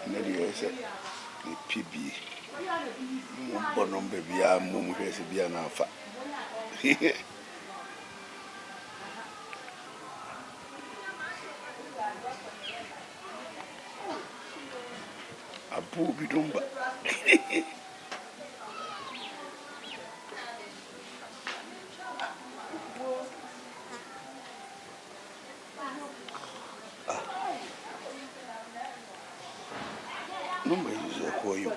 Maybe I said the PB. Bonum baby, I'm Mum has be an alpha. A poor bidumba. Number is a call you.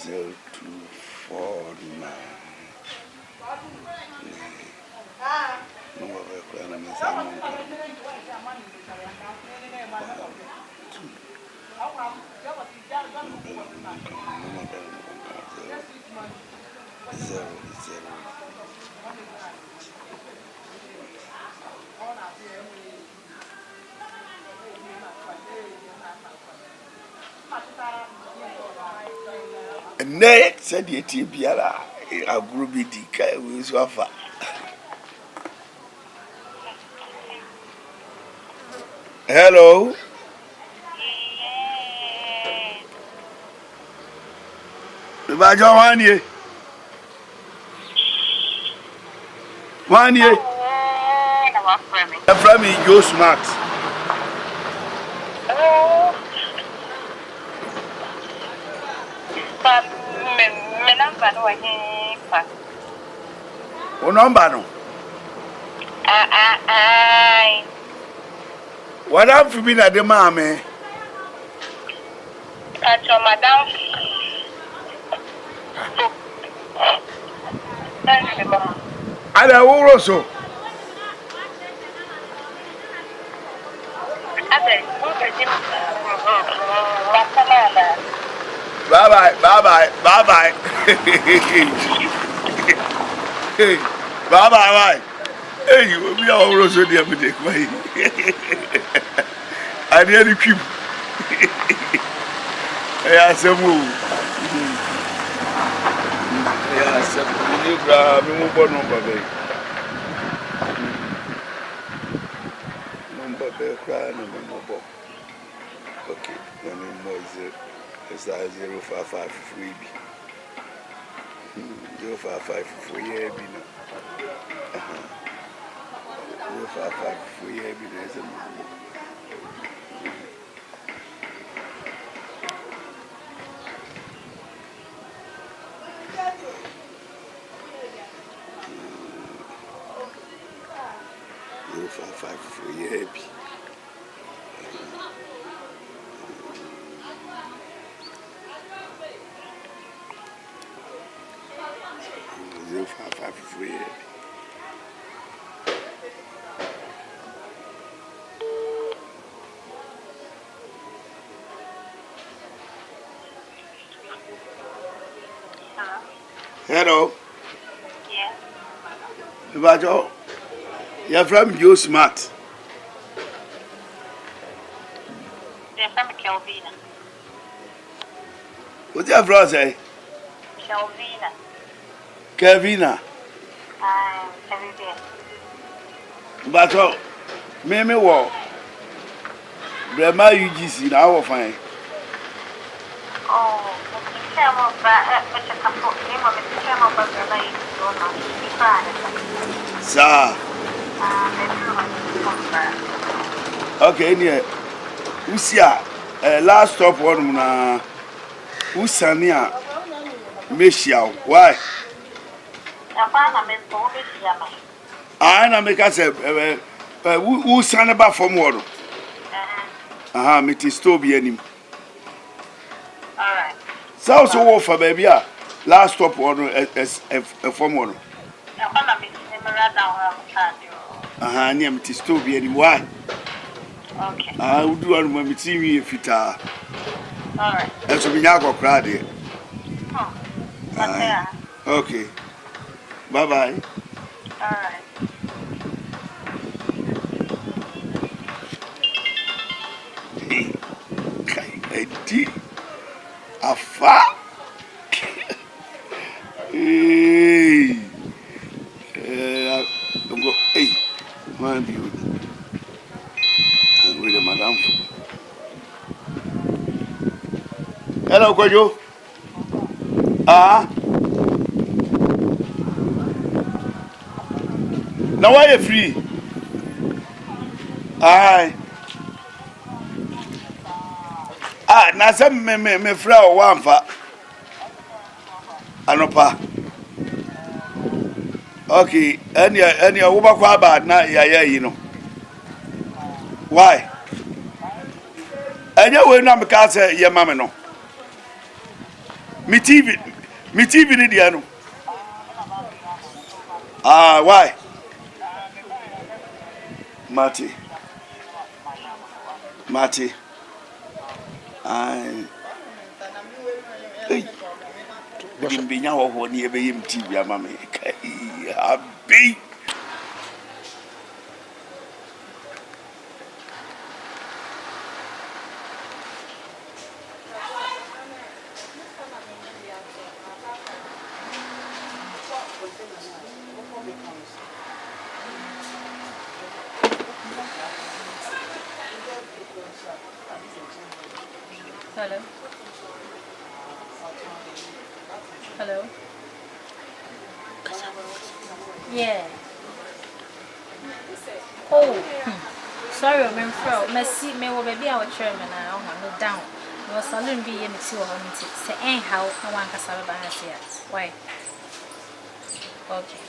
Zero 249. No more requirements. Zero. Nay, said the Tibiara, a groovy decay with Wafa. Hello. The Bajo 1 year. 1 year. A from me, Joe Smart. O number no. What have you been at the mammy? At your madam. I don't also. Bye bye. Bye. Hey, we are all also the other I nearly keep. Yes, a move. Yes, you grab me number. Number bear cry no more. Okay, the name was 055 freebie. 055 free air. 055 free air. 055 free air. 055 free air. Hello. Yes. Bajo, you're from Joe Smart. They're from Kelvina. What's your brother? Kelvina. Kevina. Every day. Bajo, me wo. Brema UGC na wo fine. Oh, the camera, but the couple came up with the camera, but the lady don't know. He cried. Sir. Okay, near. Usia, last stop one na Usania Meshia. Why? I na make us who san about from water. Aha, me to stop any. Alright. So for baby, last stop one as a form one. Aha, near me to stop any. Why? Okay. I would do one when me see me if it are. Alright. That's a Miyago crowd here. Oh. Okay. Bye bye. Alright. fa go man be with the madam. Hello, Kojo. Now why you free? Aye. Na some me fra o wamfa. Anopa. Okay, any wo ba kwa ba na ya yi no. Why? Anya we no ameka say ye mame no. Me TV ni dia no. Why? Mati. Hey. Binya wo ni ebe yim TV ama me kai abi. Hello. Yeah. Oh. Sorry, I'm from. Messi, me will be our chairman. I don't have no down. No salon be in the 200. Say anyhow, no one can solve here. Why? Okay.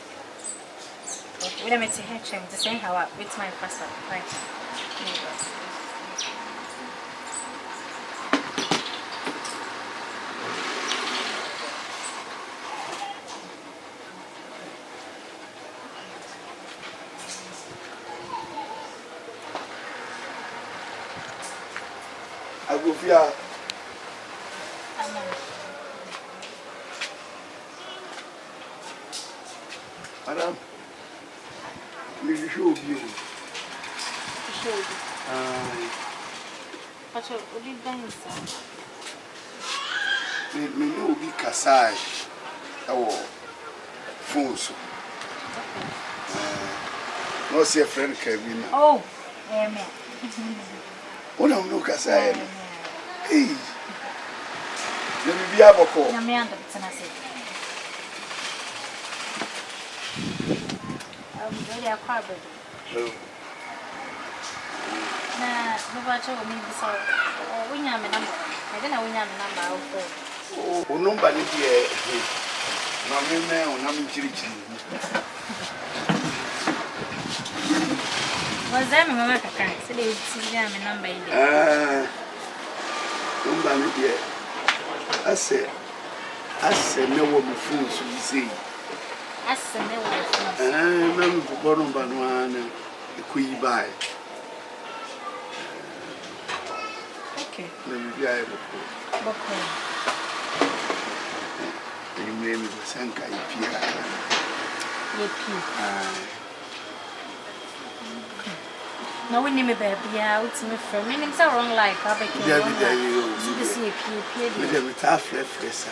Wait a minute, him to say how up with my pastor. Right. I go fear. Madam, me show you. But what did you say? Me no be kasai. Phone so. No see a friend Kevin. Oh, amen. Ona no kasai. Hey. Let me be aboko. Na me anda tsanase. Very aquabe. Na no ba cho mi bi so. O nya me number. I don't know nya me number of phone. O number ni die. Na me o na me chirichiri. Was that my mama kaka? So they see me number ile. Number ni die. Ase me wo me phone so you say. Ase me wo phone. Na me go number no ana ku yi bai. Okay. Na me bi ayi Boko. Ni me sanka yi pia. Ye pi. No, we need me baby out to me from meaning so wrong like I became you see a pia. Me dem ta fresh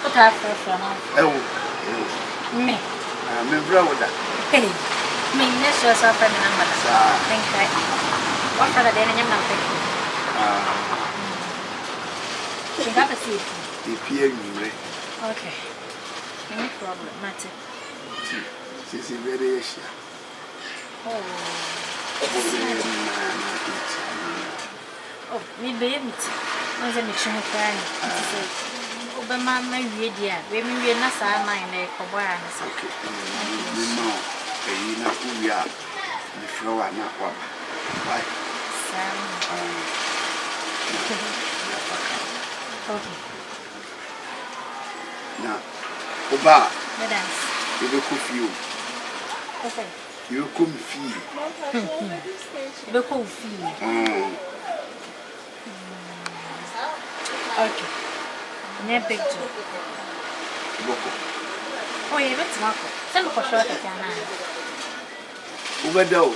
What I from me. Me bra woda. Hey. Me next was up and number. Thank you. What for the day and I'm thinking. You got to see The pia ni. Okay. No problem, Matty. She's very shy. Oh, me baby. I was a mission crying. Obama, my dear, women be not our mind, a cowboy. Okay, you know, you know who we are. The floor are not one. Why? Okay. Now, Oba, Madam, you look of you. okay. You come feel. The cool feel. Okay. Near picture. Oh, yeah, it's Marco. Send for short at your hand. Over though.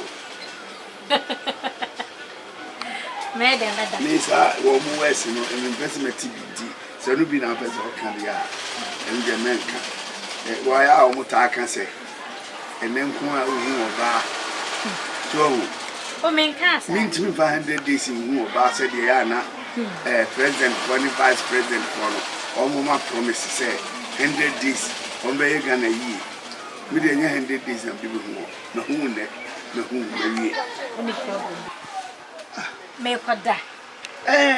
Madam, Mesa, or more West, an investment TBD. So, no be now, person of Candia and the America. Why our Muta can say, and then come out of bar. So, oh, main cast. mean to me 500 days in whom about said Diana, President, one vice president, or Mama promised to say 100 days on Bagan a year. We didn't 100 days and people who no whom no whom we Only problem. May what that?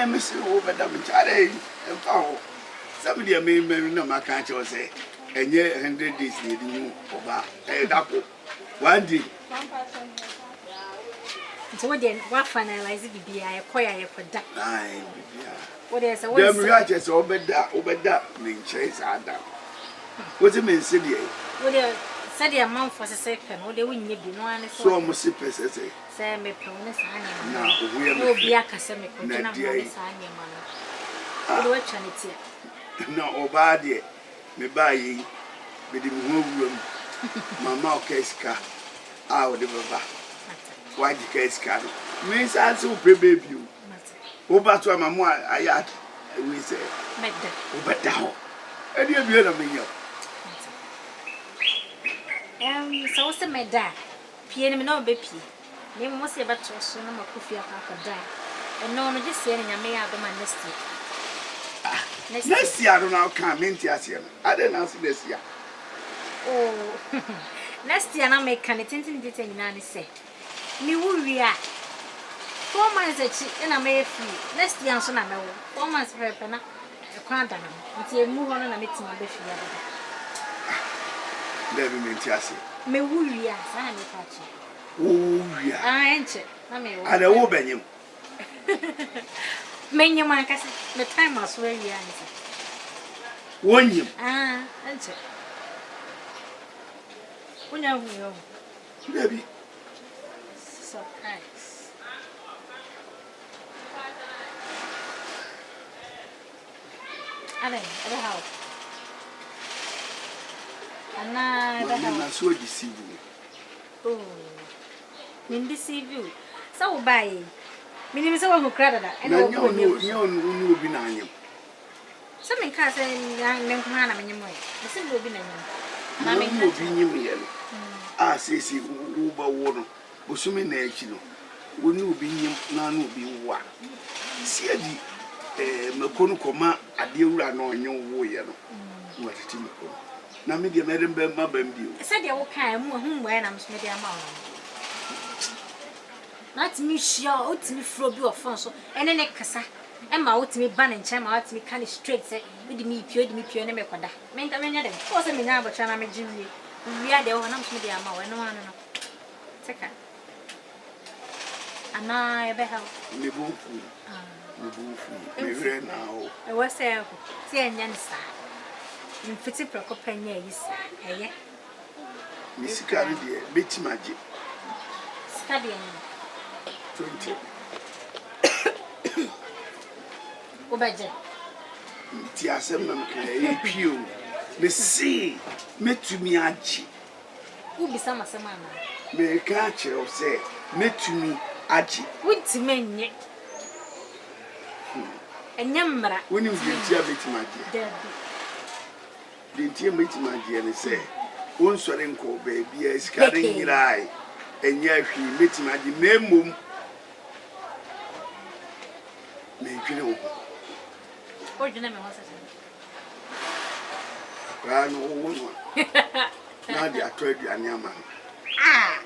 Mr. Obadam Chade and Power. Somebody may know my country say, and yet 100 days needing you over a double. One day. So what then? What finalize it be? I acquire for that. Aye, What is a them reactors over that, mean chase Adam. What's it mean, City? What you said the amount for a second, what they win you be no one is So almost say, say, me promise I now we will are be a casamic, not a man. What do I chanity? no Obadi, me buy ye with the room, Mamma Casca, out of the river. Why the case can means I so baby you. Over to my mom, I had, we say, over down. And you're beautiful. So what's the matter? Piano no baby. Name was a better son of a coffee after die. And no, just saying, I may have my next year. Next year, I don't know, come into us here. I didn't answer this year. Oh, next year, I make an attention detail in any say. Me will react 4 months and I may free. Next year, so I know 4 months for a penna. A quantum until you move on and I meet my baby. Never meant to say. Me will react, I am a patch. Oh, yeah. I ain't. I may And a woman, you. Many man, the time was where you answer. One you. Ah, answer. When you will. Baby. Surprise. Another house. Another I'm house. so deceived. Oh, mean deceive you. So buy. Meaning so who credit that. And you be nine. Some in cars and young men come on in your way. The same will be none. Mamma will be near me. Ah, says he, Uber water. Busumi na ekino woni obi nyim na na obi wa si adi mekonu koma ade wura na onye wo ye no wa titi mekonu na me de mere mba mabam bi o said you can mu hu mwe na msme de ama not me sure otimi fro bi ofon so ene ne kasa e ma otimi ba ne nche ma otimi kan straight say we di me pio ne mekoda me nta me nya dem ko se me nya abocha na me jimwe wi ade ho na msme de ama we no no teka Ana ebe ha. me bonfu me vre na o E wo se ho. Si enya ne sa. Mfiti proko panya yi sa. Eye. mi sikari de betimaje Sikadi enya. 20 Obaje. ti asem na me pio me si metumi aji Ubisa masema na. me ka kire se metumi aji Wunti menye. Enya mra. woni ntia betimaje Dabi. de ntia betimaje ne se won sore nko ba bia sikari nyirai enya hwi betimaje na emom me twine wo Ojuna me wasa. ra no wo no na dia to aduane ama Ah.